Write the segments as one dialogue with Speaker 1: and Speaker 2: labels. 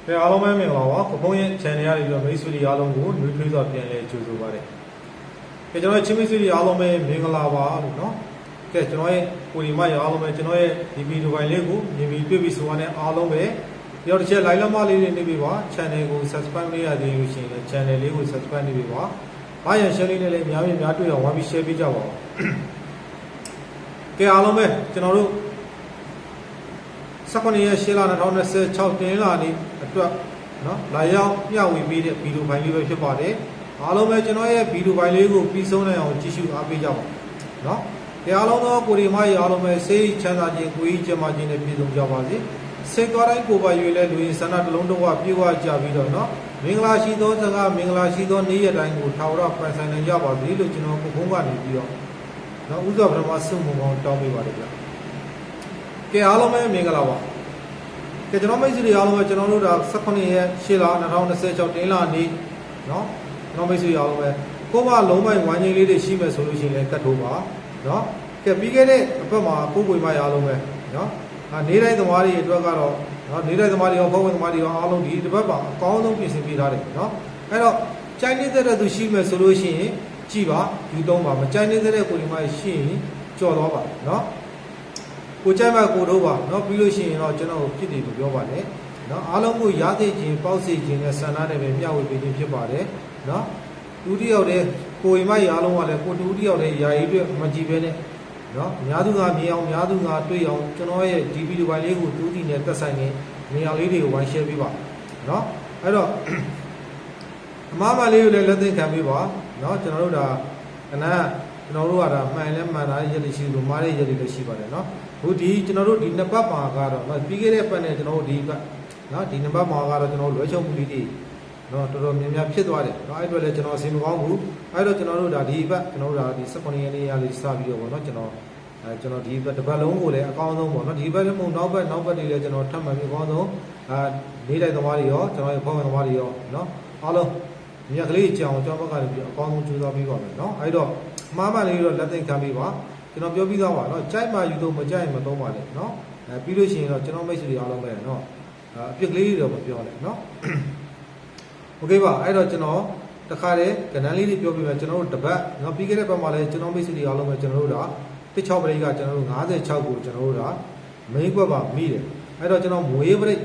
Speaker 1: ဘယ်အားလုံးပဲမင်္ဂလာပါကိုဖုန်းရဲ့ channel ရပြီးတော့မိတ်ဆွေတွေအားလုံးကိုနှွေးထွေးစွာပြန်လည်ကြိုဆိုပါရစေ။ကျွန်တော်ရဲ့ချင်းမိတ်ဆွေတွေအားလုံးပဲမင်္ဂလာပါလို့နော်။ကဲကျွန်တော်ရဲ့ကိုဒီမရအားလုံးပဲကျွန်တော်ရဲ့ဒီဗီဒီယိုပိုင်းလေးကိုမြင်ပြီးတွေ့ပြီးဆိုရတဲ့အားလုံးပဲရောက်တစ်ချက် like လက်မလေးတွေနေပြီးပါ channel ကို subscribe မရသေးလို့ရှိရင် channel လေးကို subscribe နေပြီးပါ။အားရ share လေးနဲ့လည်းများတွေ့အောင်ဝိုင်းပြီး share ပေးကြပါဦး။ကဲအားလုံးပဲကျွန်တော်တို့19ရက်8လ2026တင်လာနေ့အတွက်နော်လာရောက်မျှဝေပေးတဲ့ဗီဒီယိုဖိုင်လေးပဲဖြစ်ပါတယ်အားလုံးပဲကျွန်တော်ရဲ့ဗီဒီယိုဖိုင်လေးကိုပြီးဆုံးနိုင်အောင်ကြည့်ရှုအားပေးကြပါနော်ဒီအားလုံးသောကိုရီမကြီးအားလုံးပဲစိတ်ချမ်းသာခြင်းကိုယ်ကြီးကျန်းမာခြင်းနဲ့ပြည့်စုံကြပါစေစိတ်သွားတိုင်းကိုယ်ပါရွေလဲလူရင်ဆန္ဒတစ်လုံးတစ်ဝပြေဝကြပြီးတော့နော်မင်္ဂလာရှိသောစကားမင်္ဂလာရှိသောနေ့ရက်တိုင်းကိုထာဝရပန်ဆိုင်နိုင်ကြပါစေလို့ကျွန်တော်ကိုဘုန်းကနေပြီးတော့နော်ဥစ္စာပထမဆုမွန်ကောင်းတောင်းပေးပါတယ်ဗျကဲအားလုံးပဲမင်္ဂလာပါကဲကျွန်တော်မိတ်ဆွေတွေအားလုံးပဲကျွန်တော်တို့ဒါ18ရက်8လ2026တင်လာနေ့เนาะကျွန်တော်မိတ်ဆွေအားလုံးပဲကိုမလုံးမိုက်ဝိုင်းကြီးလေးတွေရှိမယ်ဆိုလို့ရှိရင်လည်းကတ်ထိုးပါเนาะကဲပြီးခဲ့တဲ့အပတ်မှာကိုပွေမရအားလုံးပဲเนาะနေတိုင်းသမားတွေအတွက်ကတော့เนาะနေတိုင်းသမားတွေရောဘုံဝင်သမားတွေရောအားလုံးဒီတစ်ပတ်မှာအကောင်းဆုံးပြင်ဆင်ပေးထားတယ်เนาะအဲ့တော့ကြိုင်းနေတဲ့သူရှိမယ်ဆိုလို့ရှိရင်ကြည်ပါယူသုံးပါမကြိုင်းနေတဲ့ကိုဒီမရှိရင်ကြော်တော့ပါเนาะကိုကြိုက်မှကိုတို့ပါเนาะပြီးလို့ရှိရင်တော့ကျွန်တော်ဖြစ်တယ်လို့ပြောပါတယ်เนาะအားလုံးကိုရားသိခြင်းပေါက်စိခြင်းနဲ့ဆန္ဒနဲ့ပဲမျှဝေပေးခြင်းဖြစ်ပါတယ်เนาะဒုတိယတဲ့ကိုယ်မရအားလုံးကလည်းကိုဒုတိယတဲ့ယာယီအတွက်မကြည့်ပဲနဲ့เนาะများသူကမြင်အောင်များသူကတွေ့အောင်ကျွန်တော်ရဲ့ဒီဗီဒီယိုပိုင်းလေးကိုတူးတီနဲ့တက်ဆိုင်နေနေရာလေးတွေကိုဝိုင်း share ပေးပါเนาะအဲ့တော့အမားမလေးကိုလည်းလက်သိခံပေးပါเนาะကျွန်တော်တို့ဒါခဏကျွန်တော်တို့ကဒါမှန်လဲမှန်တာရက်လေးရှိလို့မားတဲ့ရက်လေးလည်းရှိပါတယ်เนาะဟိုဒီကျွန်တော်တို့ဒီနှစ်ပတ်မှာကတော့ပြီးခဲ့တဲ့ပတ်နဲ့ကျွန်တော်တို့ဒီပတ်เนาะဒီနှစ်ပတ်မှာကတော့ကျွန်တော်တို့လွယ်ချုံမှုလေးတွေเนาะတော်တော်များများဖြစ်သွားတယ်เนาะအဲ့အတွက်လည်းကျွန်တော်အစီမကောင်းဘူးအဲ့တော့ကျွန်တော်တို့ဒါဒီပတ်ကျွန်တော်တို့ဒါဒီ18ရက်နေ့ရလေးစပြီးတော့ဗောနော်ကျွန်တော်ဒီပတ်တစ်ပတ်လုံးကိုလည်းအကောင်းဆုံးဗောနော်ဒီပတ်လည်းမဟုတ်နောက်ပတ်တွေလည်းကျွန်တော်ထပ်မှန်ပြီးအကောင်းဆုံးနေတိုင်းသမားတွေရောကျွန်တော်ရဲ့ဖောင်းဝင်သမားတွေရောเนาะအားလုံးမြက်ကလေးကြောင်ကျွန်တော်ဘက်ကနေပြီးအကောင်းဆုံးကြိုးစားပြီးပါမယ်เนาะအဲ့တော့မှားမှန်လေးတော့လက်သိခံပေးပါကျွန်တော်ပြောပြီးသားပါเนาะကြိုက်မှယူတော့မကြိုက်မသုံးပါနဲ့เนาะပြီးလို့ရှိရင်တော့ကျွန်တော်မိတ်ဆွေတွေအားလုံးပဲเนาะအပြစ်ကလေးတွေတော့မပြောနဲ့เนาะโอเคပါအဲ့တော့ကျွန်တော်တခါတည်းကဏ္ဍလေးတွေပြောပြမယ်ကျွန်တော်တို့တပတ်เนาะပြီးခဲ့တဲ့ပတ်မှာလည်းကျွန်တော်မိတ်ဆွေတွေအားလုံးပဲကျွန်တော်တို့ဒါ16ပရိတ်ကကျွန်တော်တို့56ကိုကျွန်တော်တို့ဒါမိန်းကွက်ပါမိတယ်အဲ့တော့ကျွန်တော်မွေးပရိတ်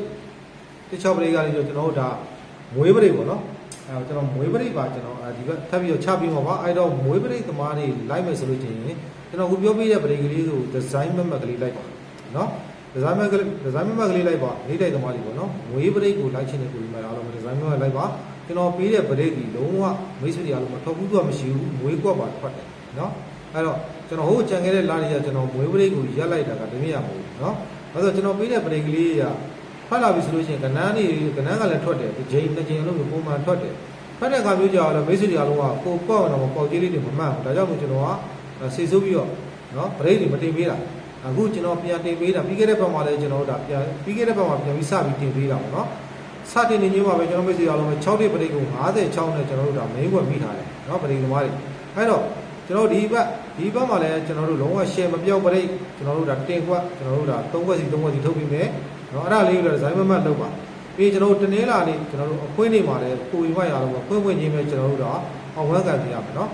Speaker 1: 16ပရိတ်ကလေးကျွန်တော်တို့ဒါမွေးပရိတ်ပေါ့เนาะအဲ့တော့ကျွန်တော်မွေးပရိတ်ပါကျွန်တော်ဒီဘက်ထပ်ပြီးတော့ချပြီးမှာပါအဲ့တော့မွေးပရိတ်သမားတွေလိုက်မယ်ဆိုလို့ချင်းကျွန်တော်ခုပြောပြတဲ့ပရိတ်ကလေးကိုဒီဇိုင်းမမတ်ကလေးလိုက်ပါเนาะဒီဇိုင်းမတ်ကလေးလိုက်ပါနေတိုက်သမားတွေပေါ့เนาะမွေးပရိတ်ကိုလိုက်ချင်တဲ့ကိုဒီမှာအားလုံးဒီဇိုင်းမတ်လိုက်ပါကျွန်တော်ပေးတဲ့ပရိတ်ဒီလုံးဝမိတ်ဆွေတွေအားလုံးမထွက်ဘူးသူကမရှိဘူးမွေးကွက်ပါထွက်တယ်เนาะအဲ့တော့ကျွန်တော်ဟိုကြံခဲ့တဲ့လာတွေကကျွန်တော်မွေးပရိတ်ကိုရက်လိုက်တာကတမရမဟုတ်ဘူးเนาะအဲ့တော့ကျွန်တော်ပေးတဲ့ပရိတ်ကလေးကထွက်လာပြီဆိုလို့ရှိရင်ကနန်းကလည်းထွက်တယ်ဒီချိန်တစ်ချိန်လုံးကိုပုံမှန်ထွက်တယ်ဖတ်တဲ့အခါမျိုးကြာတော့မိတ်ဆွေတွေအားလုံးကကိုပေါ့တော့ပေါက်ကြီးလေးတွေမမှန်ဘူးဒါကြောင့်မို့ကျွန်တော်ကစေစိုးပြီးတော့နော်ပရိတ်တွေမတင်ပေးတာအခုကျွန်တော်ပြန်တင်ပေးတာပြီးခဲ့တဲ့ဘက်မှာလည်းကျွန်တော်တို့ဒါပြန်ပြီးခဲ့တဲ့ဘက်မှာပြန်ပြီးစပြီးတင်ပေးတာပေါ့နော်စတင်နေချင်းမှာပဲကျွန်တော်မိတ်ဆွေအားလုံးပဲ6တိပရိတ်ကို56နဲ့ကျွန်တော်တို့ဒါမင်းွက်မိထားတယ်နော်ပရိတ်သမားတွေအဲ့တော့ကျွန်တော်ဒီဘက်မှာလည်းကျွန်တော်တို့လုံးဝ share မပြောက်ပရိတ်ကျွန်တော်တို့ဒါတင်ခွက်ကျွန်တော်တို့ဒါ3ခွက်စီထုတ်ပြီးမယ်နော်အဲ့ဒါလေးကိုလည်းဇိုင်းမမတ်လုပ်ပါပြီးကျွန်တော်တို့တနင်္လာနေ့ကျွန်တော်တို့အခွင့်နေမှာလည်းကိုရီမရအောင်ဖွင့်ဖွင့်ချင်းပဲကျွန်တော်တို့တော့အောင်ဝမ်းခံပြရမယ်နော်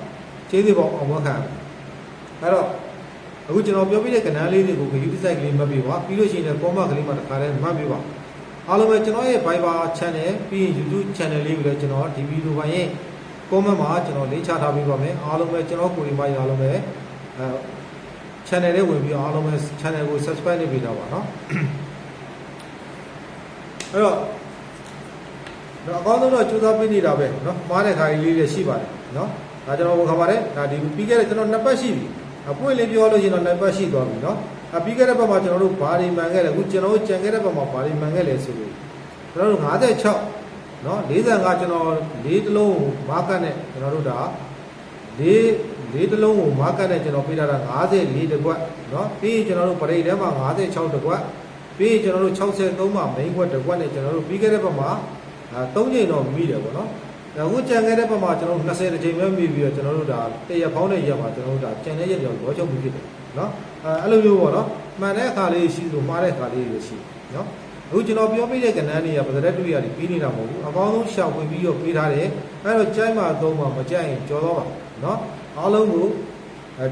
Speaker 1: ကျေးဇူးပေါအောင်ဝမ်းခံအဲ့တော့အခုကျွန်တော်ပြောပြတဲ့ကဏ္ဍလေးတွေကိုဂရုတစိုက်ကလေးမှတ်ပြပါပြီးလို့ရှိရင်လည်း comment ကလေးမှာတစ်ခါတည်းမှတ်ပြပါအားလုံးပဲကျွန်တော်ရဲ့ Viber channel ပြီးရင် YouTube channel လေးကိုလည်းကျွန်တော်ဒီဗီဒီယိုပိုင်းရဲ့ comment မှာကျွန်တော်လိန့်ချထားပေးပါမယ်အားလုံးပဲကျွန်တော်ကိုရီမရအားလုံးပဲchannel လေးဝင်ပြီးအားလုံးပဲ channel ကို subscribe လုပ်ပေးတာပါနော်အဲ့တော့အကောင်းဆုံးတော့ကြိုးစားပေးနေတာပဲเนาะမှားတဲ့ခါကြီးလေးတွေရှိပါတယ်เนาะဒါကျွန်တော်ဝန်ခံပါတယ်ဒါဒီပြီးခဲ့တဲ့ကျွန်တော်2ပတ်ရှိပြီအပွင့်လေးပြောလို့ရှိရင်တော့2ပတ်ရှိသွားပြီเนาะပြီးခဲ့တဲ့ဘက်မှာကျွန်တော်တို့ဘာတွေမှန်ခဲ့လဲအခုကျွန်တော်တို့ကြံခဲ့တဲ့ဘက်မှာဘာတွေမှန်ခဲ့လဲဆိုလို့ကျွန်တော်တို့56เนาะ45ကျွန်တော်4တလုံးမားကတ်နဲ့ကျွန်တော်တို့ဒါ4တလုံးကိုမားကတ်နဲ့ကျွန်တော်ပေးထားတာ54တကွက်เนาะပြီးကျွန်တော်တို့ပရိတ်ထဲမှာ56တကွက်ပြီးကျွန်တော်တို့63မှာမိန်းခွက်တစ်ခွက်နဲ့ကျွန်တော်တို့ပြီးခဲ့တဲ့ဘက်မှာ3ချိန်တော့မိတယ်ပေါ့နော်အခုကြံခဲ့တဲ့ဘက်မှာကျွန်တော်တို့20ချိန်ပဲမိပြီးတော့ကျွန်တော်တို့ဒါတရက်ဖောင်းတဲ့ရက်မှာကျွန်တော်တို့ဒါကြံတဲ့ရက်တော့ရောချုပ်မှုဖြစ်တယ်နော်အဲ့လိုမျိုးပေါ့နော်မှန်တဲ့အခါလေးရှိလို့မှားတဲ့အခါလေးတွေရှိနော် အခုကျွန်တော်ပြောပြတဲ့ကဏ္ဍတွေကပဒရက်တူရတယ်ပြီးနေတာမဟုတ်ဘူးအကောင်းဆုံးရှောက်ဝင်ပြီးတော့ပေးထားတယ်အဲ့တော့ကြိုက်မှသုံးမှမကြိုက်ရင်ကြော်တော့ပါနော်အားလုံးကို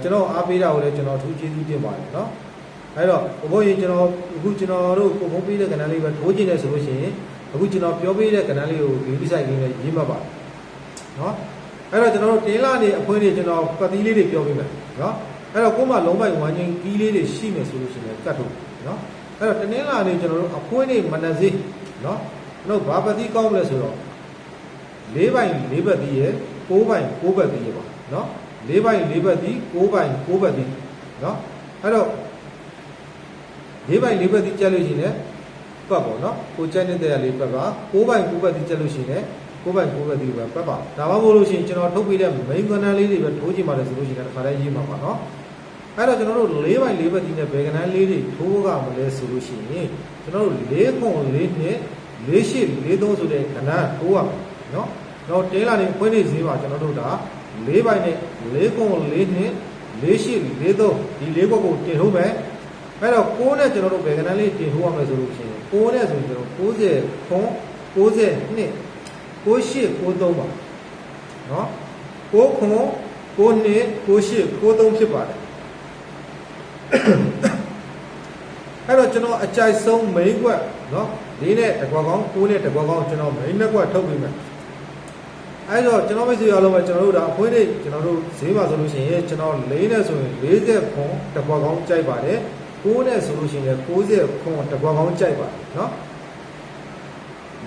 Speaker 1: ကျွန်တော်အားပေးတာကိုလည်းကျွန်တော်ထူးကျေးဇူးတင်ပါတယ်နော်အဲ့တော့ဘိုးကြီးကျွန်တော်အခုကျွန်တော်တို့ပုံပေးတဲ့ကဏ္ဍလေးပဲထိုးကျင်တယ်ဆိုလို့ရှိရင်အခုကျွန်တော်ပြောပေးတဲ့ကဏ္ဍလေးကိုဒီဆိုင်လေးနဲ့ရေးမှတ်ပါနော်အဲ့တော့ကျွန်တော်တို့တင်းလာနေအဖွင့်တွေကျွန်တော်ပတ်သီးလေးတွေပြောပေးမယ်နော်အဲ့တော့ကို့မှာလုံးပိုက်ဝမ်းချင်းကီးလေးတွေရှိမယ်ဆိုလို့ရှိရင်ကတ်ထုတ်နော်အဲ့တော့တင်းလာနေကျွန်တော်တို့အဖွင့်တွေမနက်စေးနော်ကျွန်တော်ဘာပတ်သီးကောင်းမလဲဆိုတော့၄ပိုင်၄ပတ်သီးရဲ့၉ပိုင်၉ပတ်သီးရဲ့ပါနော်၄ပိုင်၄ပတ်သီး၉ပိုင်၉ပတ်သီးနော်အဲ့တော့၄ပိုင်၄ပတ်သီးကျက်လို့ရှိရင်ပတ်ပေါ့နော်ကိုကျက်နေတဲ့လေးပတ်ပါ၉ပိုင်၉ပတ်သီးကျက်လို့ရှိရင်9ပိုင်9ပတ်သီးပဲပတ်ပါဒါမှမဟုတ်လို့ရှိရင်ကျွန်တော်ထုတ်ပေးတဲ့ main canal လေးတွေပဲထိုးကြည့်ပါတယ်ဆိုလို့ရှိရင်တစ်ခါတည်းရေးမှာပါเนาะအဲ့တော့ကျွန်တော်တို့4ပိုင်4ပတ်သီးနဲ့ဘယ် canal လေးတွေထိုးကမလဲဆိုလို့ရှိရင်ကျွန်တော်တို့4ခွန်4နှစ်4ရှိ4 3ဆိုတဲ့ canal ထိုးရမယ်เนาะတော့တဲလာနေဖွင့်နေဈေးပါကျွန်တော်တို့ဒါ4ပိုင်နဲ့4ခွန်4နှစ်4ရှိ4 3ဒီ4ခွက်ကိုတင်ထုတ်မယ်အဲ့တော့6နဲ့ကျွန်တော်တို့ဘယ် canal လေးတင်ထိုးရမယ်ဆိုလို့ရှိရင်6နဲ့ဆိုရင်ကျွန်တော်90ခွန်90နှစ်9893ပါနော်9ခွန်9နှစ်9893ဖြစ်ပါတယ်အဲ့တော့ကျွန်တော်အကြိုက်ဆုံး main ကွက်နော်၄နဲ့တကွက်ကောင်း9နဲ့တကွက်ကောင်းကျွန်တော် main ကွက်ထုတ်ပြီးမယ်အဲ့တော့ကျွန်တော်မိတ်ဆွေအားလုံးပဲကျွန်တော်တို့ဒါအဖွင့်လေးကျွန်တော်တို့ဈေးပါဆိုလို့ရှိရင်ကျွန်တော်၄နဲ့ဆိုရင်40ခွန်တကွက်ကောင်းကြိုက်ပါတယ်9နဲ့ဆိုလို့ရှိရင်90ခွန်တကွက်ကောင်းကြိုက်ပါတယ်နော်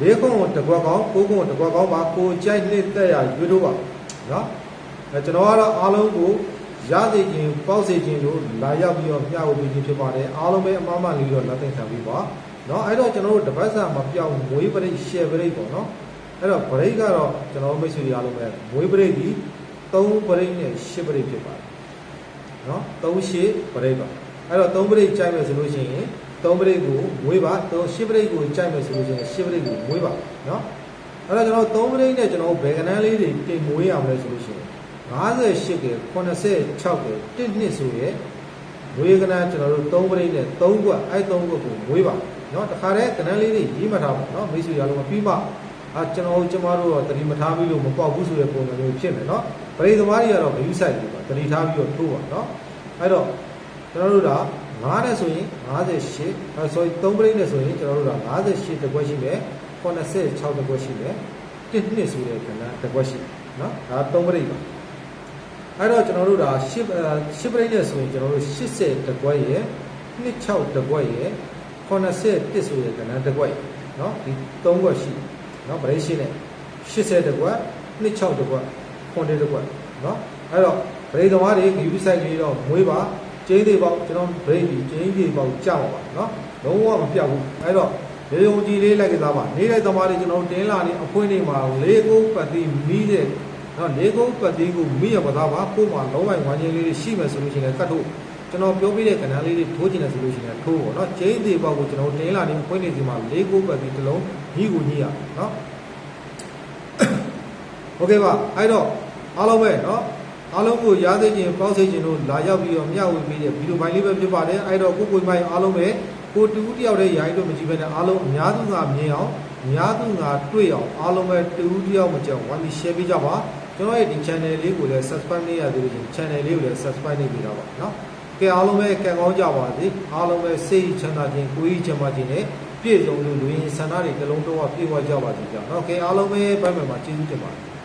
Speaker 1: ၄ခွန်တကွက်ကောင်း9ခွန်တကွက်ကောင်းပါကိုကြိုက်နှစ်သက်ရရွေးတော့ပါနော်ကျွန်တော်ကတော့အားလုံးကိုရစေခြင်းပေါက်စေခြင်းတို့လာရောက်ပြီးတော့မျှဝေပေးခြင်းဖြစ်ပါတယ်အားလုံးပဲအမှားမှလေးတော့လက်သိခံပြီးပါနော်အဲ့တော့ကျွန်တော်တို့တပတ်စာမပြောင်းမွေးပရိတ် share ပရိတ်ပေါ့နော်အဲ့တော့ပရိတ်ကတော့ကျွန်တော်မိတ်ဆွေအားလုံးပဲမွေးပရိတ်ဒီ3ပရိတ်နဲ့10ပရိတ်ဖြစ်ပါတယ်နော်3 10ပရိတ်ပါအဲ့တော့3ပရိတ်ကြိုက်မယ်ဆိုလို့ရှိရင်3ပရိတ်ကိုမွေးပါ10ပရိတ်ကိုကြိုက်မယ်ဆိုလို့ရှိရင်10ပရိတ်ကိုမွေးပါနော်အဲ့တော့ကျွန်တော်3ပရိတ်နဲ့ကျွန်တော်ဘယ်ကနန်းလေးတွေတင်မွေးရမလဲဆိုလို့ရှိရင်58က86က1နှစ်ဆိုရဲမွေးကနန်းကျွန်တော်တို့3ပရိတ်နဲ့3ကွက်အဲ့3ကွက်ကိုမွေးပါနော်တခါတည်းကနန်းလေးတွေရေးမှတ်ထားပါနော်မိတ်ဆွေရလုံးပြီးမှကျွန်တော်ကျမတို့တော့တတိမထားပြီးလို့မပေါက်ဘူးဆိုတဲ့ပုံစံမျိုးဖြစ်မယ်နော်ပရိသမားတွေကတော့ဂရုစိုက်ပြီးပါတတိထားပြီးတော့ထိုးပါနော်အဲ့တော့ကျွန်တော်တို့က9နဲ့ဆိုရင်58ဆိုရင်3ပရိနဲ့ဆိုရင်ကျွန်တော်တို့က58တကွက်ရှိမယ်86တကွက်ရှိမယ်1နှစ်ဆိုတဲ့ကဏ္ဍတကွက်ရှိနော်ဒါ3ပရိပါအဲ့တော့ကျွန်တော်တို့က10ပရိနဲ့ဆိုရင်ကျွန်တော်တို့80တကွက်ရယ်26တကွက်ရယ်81ဆိုတဲ့ကဏ္ဍတကွက်နော်ဒီ3ကွက်ရှိနော်ပရိရှိနဲ့80တကွက်26တကွက်80တကွက်နော်အဲ့တော့ပရိသမားတွေဒီ website လေးတော့မွေးပါကျင်းသေးပေါ့ကျွန်တော် break ပြီးကျင်းသေးပေါ့ကြောက်ပါနော်လုံးဝမပြောက်ဘူးအဲ့တော့လေယုံကြည်လေးလိုက်ကစားပါနေတဲ့သမားတွေကျွန်တော်တင်းလာနေအဖွင့်နေမှာလေးကုန်းပတ်သီးမီးတဲ့နော်လေးကုန်းပတ်သီးကိုမီးရပါသားပါကို့မှာလုံးဝဝမ်းချင်းလေးရှိမယ်ဆိုလို့ရှိရင်ကတ်ထုတ်ကျွန်တော်ပြောပြတဲ့ကဏ္ဍလေးတွေထိုးကျင်တယ်ဆိုလို့ရှိရင်ထိုးပေါ့နော်ကျင်းသေးပေါ့ကိုကျွန်တော်တင်းလာနေအဖွင့်နေစီမှာလေးကုန်းပတ်သီးတစ်လုံးညီကိုညီရနော်โอเคပါအဲ့တော့အားလုံးပဲနော်အားလုံးကိုရားသိခြင်းပေါက်သိခြင်းတို့လာရောက်ပြီးတော့မျှဝေပေးတဲ့ဗီဒီယိုဖိုင်လေးပဲဖြစ်ပါတယ်အဲ့တော့ကိုမိုင်းအားလုံးပဲကိုတူတယောက်တည်းရိုင်းတော့မကြည့်ဘဲနဲ့အားလုံးအများစုကမြင်အောင်အများစုကတွေ့အောင်အားလုံးပဲတူတယောက်မကြောက်ဝမ်းပြီး share ပေးကြပါကျွန်တော်ရဲ့ဒီ channel လေးကိုလည်း subscribe လုပ်ရသေးလို့ channel လေးကိုလည်း subscribe လုပ်ပေးတော့ပါနော်ကဲအားလုံးပဲကံကောင်းကြပါစေအားလုံးပဲစိတ်ချမ်းသာခြင်းကိုယ်ကြီးချမ်းသာခြင်းနဲ့ပြည့်စုံလို့လူရင်းဆန္ဒတွေတစ်လုံးတော့ပြည့်ဝကြပါစေကြောင်းနော်ကဲအားလုံးပဲဘိုင်းမှာကျေးဇူးတင်ပါတယ်